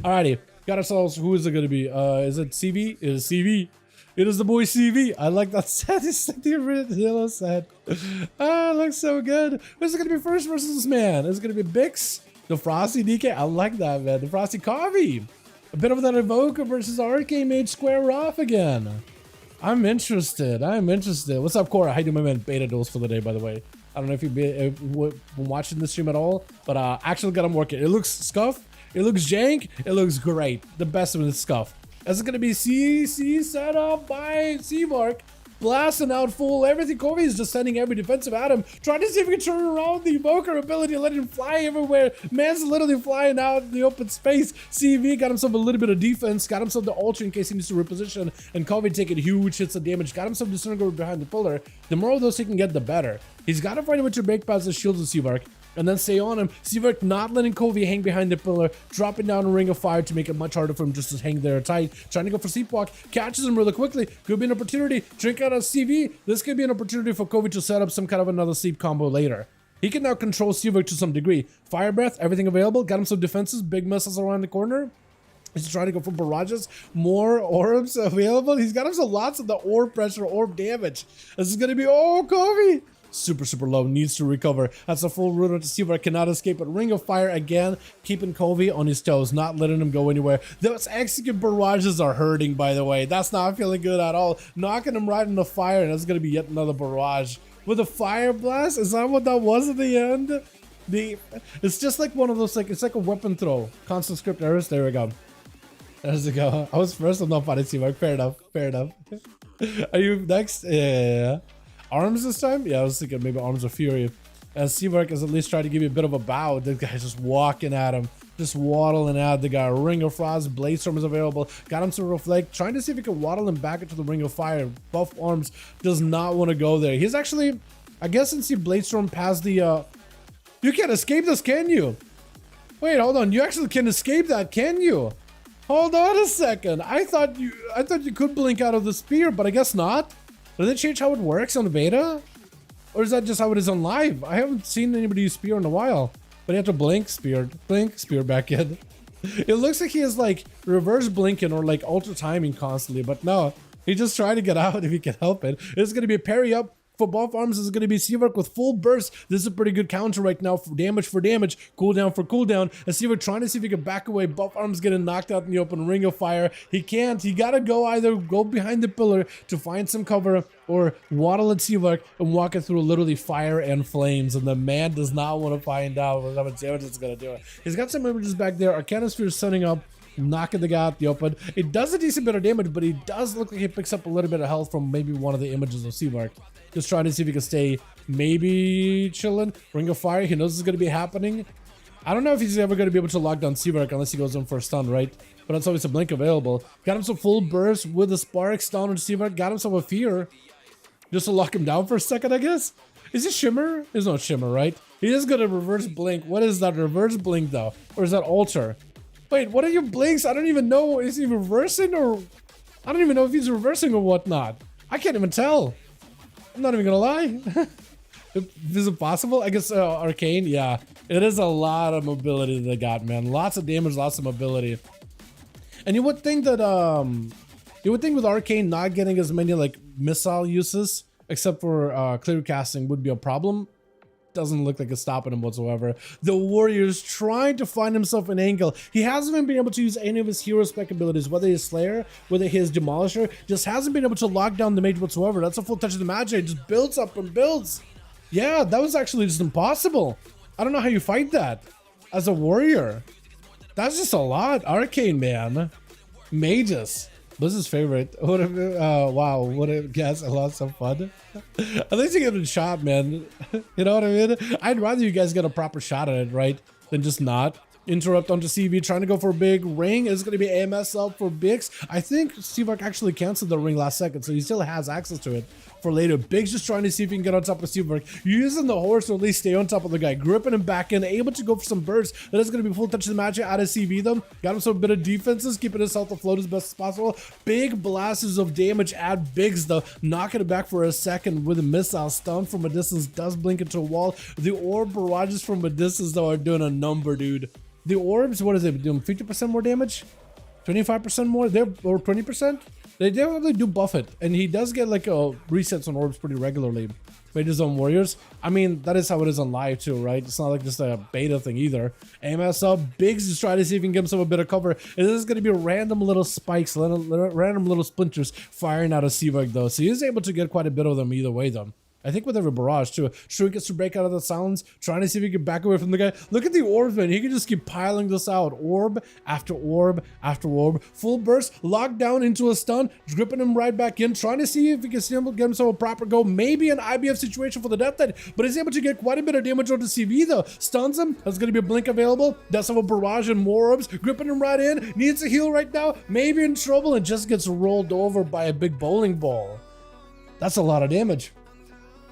Alrighty, got ourselves. Who is it gonna be? Is it CV? It is CV. It is the boy CV. I like that set. It's like the yellow set. Ah, it looks so good. Who's it gonna be first versus this man? Is it gonna be Bix? The Frosty DK? I like that, man. The Frosty Coffee. A bit of that Evoker versus Arcane Mage square off again. I'm interested. I'm interested. What's up, Cora? How you doing, my man? Beta Duels for the day, by the way. I don't know if you've been watching the stream at all, but actually got him working. It looks scuffed. It looks jank. It looks great. The best of it is scuffed. This is gonna be CC set up by Seamark. Blasting out full everything. Kobe is just sending every defensive at him, trying to see if he can turn around the Evoker ability and let him fly everywhere. Man's literally flying out in the open space. CV got himself a little bit of defense, got himself the altar in case he needs to reposition, and Kobe taking huge hits of damage, got himself Disintegrator behind the pillar. The more of those he can get, the better. He's got to find a way to break past the shields of Seamark and then stay on him. Seamark not letting Kobe hang behind the pillar, dropping down a ring of fire to make it much harder for him just to hang there tight. Trying to go for sleepwalk, catches him really quickly. Could be an opportunity. Drink out of CV. This could be an opportunity for Kobe to set up some kind of another sleep combo later. He can now control Seamark to some degree. Fire breath, everything available. Got him some defenses, big missiles around the corner. He's trying to go for barrages, more orbs available. He's got himself lots of the orb pressure, orb damage. This is gonna be, oh, Kobe! Super low, needs to recover. That's a full route to Seamark, cannot escape, but Ring of Fire again, keeping Kobe on his toes, not letting him go anywhere. Those execute barrages are hurting, by the way. That's not feeling good at all. Knocking him right in the fire, and that's gonna be yet another barrage. With a fire blast, is that what that was at the end? It's just like one of those, like, it's like a weapon throw. Constant script errors, there we go. There's the go. I was first, I'm not fighting Seamark, fair enough, fair enough. Are you next? Yeah. Arms this time? Yeah, I was thinking maybe Arms of Fury. As Seamark is at least trying to give you a bit of a bow. The guy's just walking at him. Just waddling at the guy. Ring of Frost, Blade Storm is available. Got him to Reflect. Trying to see if he can waddle him back into the Ring of Fire. Buff Arms does not want to go there. He's actually, I guess since he Blade Storm past the, you can't escape this, can you? Wait, hold on. You actually can escape that, can you? Hold on a second. I thought you could blink out of the spear, but I guess not. Did they change how it works on beta? Or is that just how it is on live? I haven't seen anybody use spear in a while. But you have to blink, spear back in. It looks like he is like reverse blinking or like ultra timing constantly, but no. He just tried to get out if he can help it. It's gonna be a parry up. For buff arms, this is going to be Seamark with full burst. This is a pretty good counter right now for damage, cooldown for cooldown. And Seamark trying to see if he can back away. Buff arms getting knocked out in the open. Ring of Fire. He can't. He got to go either go behind the pillar to find some cover or waddle at Seamark and walk it through literally fire and flames. And the man does not want to find out what damage it's going to do. He's got some images back there. Arcane Sphere setting up. Knocking the guy out the open. It does a decent bit of damage, but he does look like he picks up a little bit of health from maybe one of the images of Seamark. Just trying to see if he can stay maybe chilling. Ring of Fire, he knows this is going to be happening. I don't know if he's ever going to be able to lock down Seamark unless he goes in for a stun, right? But that's always a blink available. Got him some full burst with a spark stun on Seamark. Got himself a fear. Just to lock him down for a second, I guess. Is it Shimmer? There's no Shimmer, right? He is going to reverse blink. What is that reverse blink though? Or is that altar? Wait, what are your blinks? I don't even know. Is he reversing or... I don't even know if he's reversing or whatnot. I can't even tell. I'm not even gonna lie. Is it possible? I guess Arcane, yeah. It is a lot of mobility they got, man. Lots of damage, lots of mobility. And you would think that, with Arcane not getting as many, like, missile uses, except for clear casting, would be a problem. Doesn't look like it's stopping him whatsoever. The Warrior's trying to find himself an angle. He hasn't even been able to use any of his hero spec abilities, whether he's Slayer, whether he's Demolisher, just hasn't been able to lock down the mage whatsoever. That's a full touch of the magic. It just builds up and builds. Yeah, that was actually just impossible. I don't know how you fight that as a warrior. That's just a lot. Arcane, man. Mages. Liz's favorite. Wow, what a guess. A lot of fun. At least you get a shot, man. You know what I mean? I'd rather you guys get a proper shot at it, right? Than just not. Interrupt onto CV, trying to go for a big ring. It's going to be AMS up for Bix. I think Seamark actually canceled the ring last second, so he still has access to it. for later. Big's just trying to see if he can get on top of Seawork. Using the horse to at least stay on top of the guy. Gripping him back in, able to go for some bursts. That is going to be full touch of the match out of CV them. Got him some bit of defenses, keeping his health afloat as best as possible. Big blasts of damage at Biggs though. Knocking it back for a second with a missile. Stun from a distance, does blink into a wall. The orb barrages from a distance though are doing a number, dude. The orbs, what is it doing? 50% more damage? 25% more? They're, or 20%? They definitely do buff it. And he does get like a resets on orbs pretty regularly. Mages on warriors. I mean, that is how it is on live too, right? It's not like just a beta thing either. AMS up. Biggs is trying to see if he can give himself a bit of cover. And this is going to be random little spikes, random little splinters firing out of Seavog though. So he's able to get quite a bit of them either way though. I think with every barrage too. Shrewd gets to break out of the sounds, trying to see if he can back away from the guy. Look at the orbs, man. He can just keep piling this out. Orb after orb after orb. Full burst, locked down into a stun, gripping him right back in, trying to see if he can get himself a proper go. Maybe an IBF situation for the death knight, but he's able to get quite a bit of damage onto CV though. Stuns him. There's going to be a blink available. Does have a barrage and more orbs, gripping him right in. Needs a heal right now. Maybe in trouble and just gets rolled over by a big bowling ball. That's a lot of damage.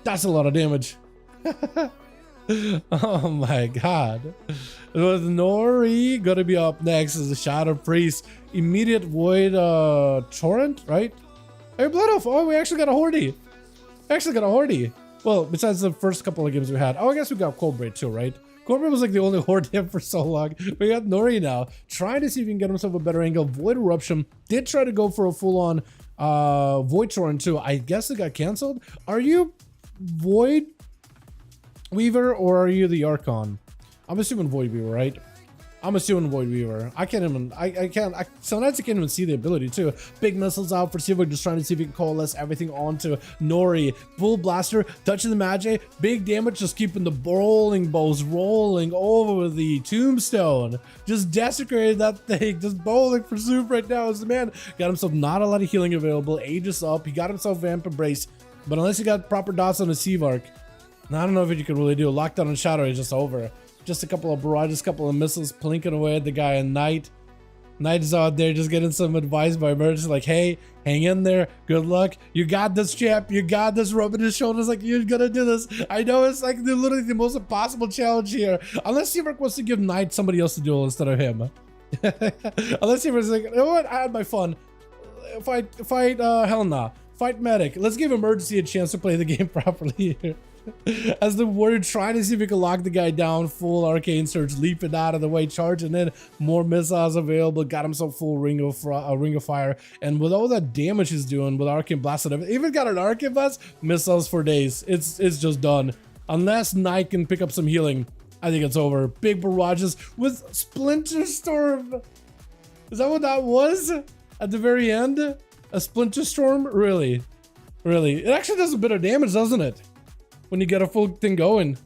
That's a lot of damage. Oh my god. With Nori gonna be up next as a Shadow Priest. Immediate Void Torrent, right? Hey, Blood Elf. Oh, we actually got a Hordy. Well, besides the first couple of games we had. Oh, I guess we got Coldbraid too, right? Coldbraid was like the only Horde for so long. We got Nori now. Trying to see if he can get himself a better angle. Void Eruption. Did try to go for a full-on Void Torrent too. I guess it got canceled. Are you Void Weaver or are you the Archon? I'm assuming Void Weaver, right? I'm assuming Void Weaver. I can't even, sometimes I can't even see the ability too. Big missiles out for Seawork, just trying to see if he can coalesce everything onto Nori. Full blaster, touching the Magi, big damage, just keeping the bowling balls rolling over the tombstone. Just desecrated that thing, just bowling for soup right now as the man got himself not a lot of healing available. Aegis up, he got himself Vamp Embrace. But unless you got proper dots on the Seavark, I don't know if you could really do. Lockdown and Shadow is just over. Just a couple of barrages, couple of missiles plinking away at the guy. And Knight is out there just getting some advice by emergency, like, hey, hang in there. Good luck. You got this, champ. You got this. Rubbing his shoulders like, you're gonna do this. I know it's like literally the most impossible challenge here. Unless Seavark wants to give Knight somebody else to duel instead of him. Unless Seavark's like, you know what? I had my fun. Fight, hell nah. Fight medic. Let's give emergency a chance to play the game properly here. As the warrior trying to see if he can lock the guy down. Full arcane surge, leaping out of the way, charging in. More missiles available. Got himself full ring of fire. And with all that damage he's doing with arcane blast, and even got an arcane blast, missiles for days. It's just done. Unless Knight can pick up some healing, I think it's over. Big barrages with Splinter Storm. Is that what that was at the very end? A Splinter Storm? Really? It actually does a bit of damage, doesn't it? When you get a full thing going.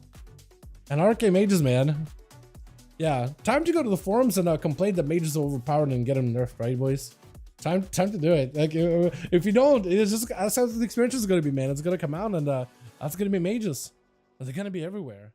And Arcane Mages, man. Yeah, time to go to the forums and complain that mages are overpowered and get them nerfed, right, boys? Time to do it. Like, if you don't, it's just, that's how the experience is going to be, man. It's going to come out and that's going to be mages. They're going to be everywhere.